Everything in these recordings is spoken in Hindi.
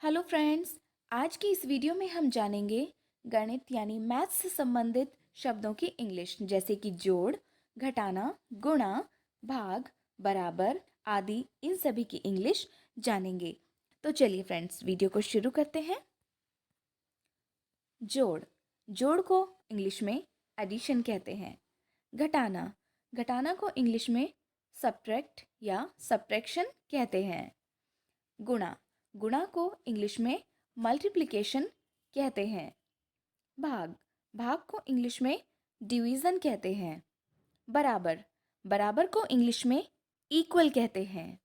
Hello friends. आज की इस वीडियो में हम जानेंगे गणित यानी मैथ्स से संबंधित शब्दों की इंग्लिश, जैसे कि जोड़, घटाना, गुणा, भाग, बराबर आदि। इन सभी की इंग्लिश जानेंगे। तो चलिए फ्रेंड्स, वीडियो को शुरू करते हैं। जोड़ जोड़ को इंग्लिश में एडिशन कहते हैं। घटाना घटाना को इंग्लिश में सब्ट्रैक्ट या सब्ट्रैक्शन कहते हैं। गुणा गुणा को इंग्लिश में मल्टीप्लिकेशन कहते हैं। भाग भाग को इंग्लिश में डिवीज़न कहते हैं। बराबर बराबर को इंग्लिश में इक्वल कहते हैं।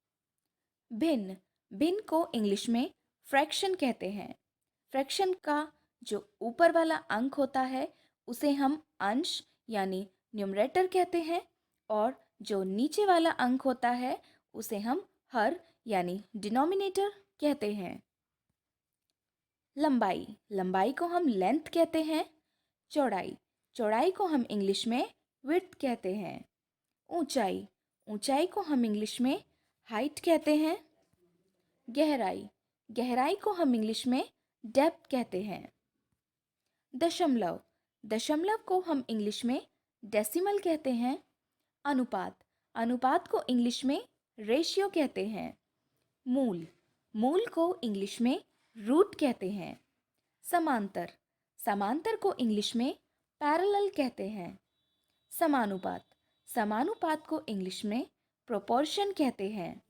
भिन्न भिन्न को इंग्लिश में फ्रैक्शन कहते हैं। फ्रैक्शन का जो ऊपर वाला अंक होता है उसे हम अंश यानी न्यूमरेटर कहते हैं, और जो नीचे वाला अंक होता है उसे हम हर यानी डिनोमिनेटर कहते हैं। लंबाई लंबाई को हम लेंथ कहते हैं। चौड़ाई चौड़ाई को हम इंग्लिश में विड्थ कहते हैं। ऊंचाई ऊंचाई को हम इंग्लिश में हाइट कहते हैं। गहराई गहराई को हम इंग्लिश में डेप्थ कहते हैं। दशमलव दशमलव को हम इंग्लिश में डेसिमल कहते हैं। अनुपात अनुपात को इंग्लिश में रेशियो कहते हैं। मूल मूल को इंग्लिश में रूट कहते हैं। समांतर समांतर को इंग्लिश में पैरेलल कहते हैं। समानुपात समानुपात को इंग्लिश में प्रोपोर्शन कहते हैं।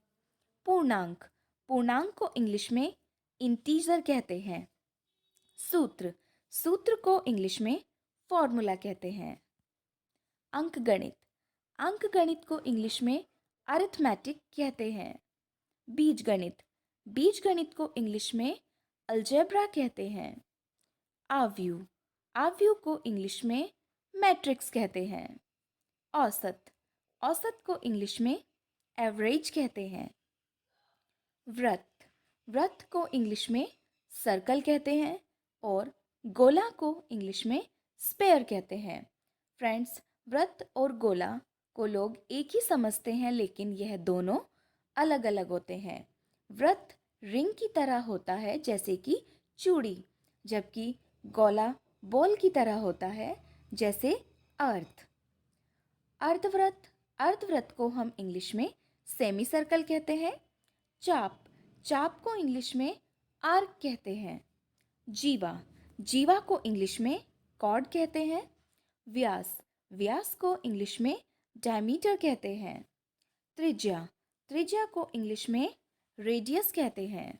पूर्णांक पूर्णांक को इंग्लिश में इंटीजर कहते हैं। सूत्र सूत्र को इंग्लिश में फॉर्मूला कहते हैं। अंकगणित अंकगणित को इंग्लिश में अरिथमेटिक कहते हैं। बीजगणित बीजगणित को इंग्लिश में अलजेब्रा कहते हैं। आव्यूह आव्यूह को इंग्लिश में मैट्रिक्स कहते हैं। औसत औसत को इंग्लिश में एवरेज कहते हैं। वृत्त वृत्त को इंग्लिश में सर्कल कहते हैं, और गोला को इंग्लिश में स्पेयर कहते हैं। फ्रेंड्स, वृत्त और गोला को लोग एक ही समझते हैं, लेकिन यह दोनों अलग अलग होते हैं। वृत्त रिंग की तरह होता है जैसे कि चूड़ी, जबकि गोला बॉल की तरह होता है जैसे अर्थ। अर्धवृत्त अर्धवृत्त को हम इंग्लिश में सेमी सर्कल कहते हैं। चाप चाप को इंग्लिश में आर्क कहते हैं। जीवा जीवा को इंग्लिश में कॉर्ड कहते हैं। व्यास व्यास को इंग्लिश में डायमीटर कहते हैं। त्रिज्या त्रिज्या को इंग्लिश में रेडियस कहते हैं।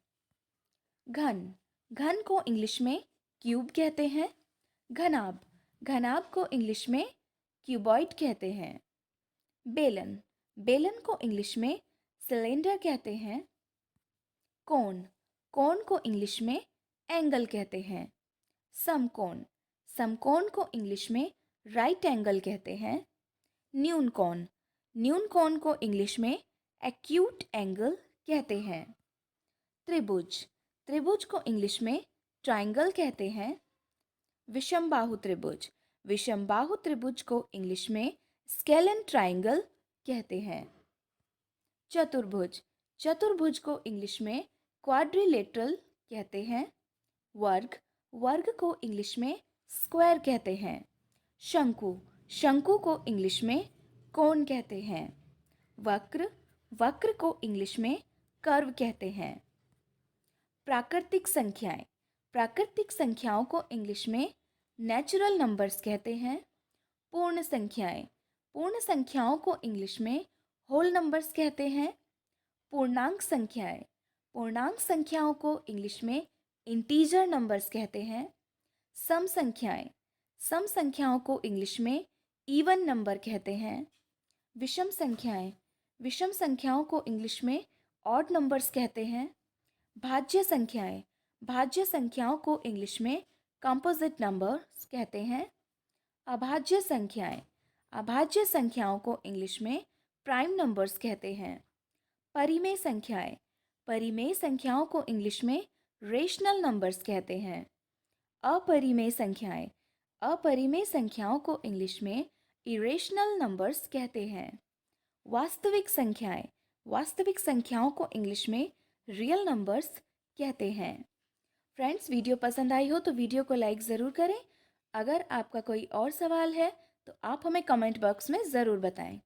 घन घन को इंग्लिश में क्यूब कहते हैं। घनाभ घनाभ को इंग्लिश में क्यूबॉइड कहते हैं। बेलन बेलन को इंग्लिश में सिलेंडर कहते हैं। कोण कोण को इंग्लिश में एंगल कहते हैं। समकोण समकोण को इंग्लिश में राइट एंगल कहते हैं। न्यून कोण को इंग्लिश में एक्यूट एंगल कहते हैं। त्रिभुज त्रिभुज को इंग्लिश में ट्रायंगल कहते हैं। विषमबाहु त्रिभुज को इंग्लिश में स्केलन ट्रायंगल कहते हैं। चतुर्भुज चतुर्भुज को इंग्लिश में क्वाड्रिलेटरल कहते हैं। वर्ग वर्ग को इंग्लिश में स्क्वायर कहते हैं। शंकु शंकु को इंग्लिश में कोन कहते हैं। वक्र वक्र को इंग्लिश में कर्व कहते हैं। प्राकृतिक संख्याओं को इंग्लिश में नेचुरल नंबर्स कहते हैं। पूर्ण संख्याओं को इंग्लिश में होल नंबर्स कहते हैं। पूर्णांक संख्याओं को इंग्लिश में इंटीजर नंबर्स कहते हैं। सम संख्याओं को इंग्लिश में इवन नंबर कहते हैं। विषम संख्याओं को इंग्लिश में ऑड नंबर्स कहते हैं। भाज्य संख्याओं को इंग्लिश में कंपोजिट नंबर्स कहते हैं। अभाज्य संख्याओं को इंग्लिश में प्राइम नंबर्स कहते हैं। परिमेय संख्याओं को इंग्लिश में रेशनल नंबर्स कहते हैं। अपरिमेय संख्याओं को इंग्लिश में इरेशनल नंबर्स कहते हैं। वास्तविक संख्याओं को इंग्लिश में रियल नंबर्स कहते हैं। फ्रेंड्स, वीडियो पसंद आई हो तो वीडियो को लाइक ज़रूर करें। अगर आपका कोई और सवाल है तो आप हमें कमेंट बॉक्स में ज़रूर बताएं।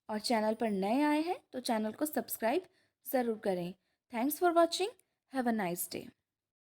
और चैनल पर नए आए हैं तो चैनल को सब्सक्राइब ज़रूर करें। Thanks for watching. Have a nice day.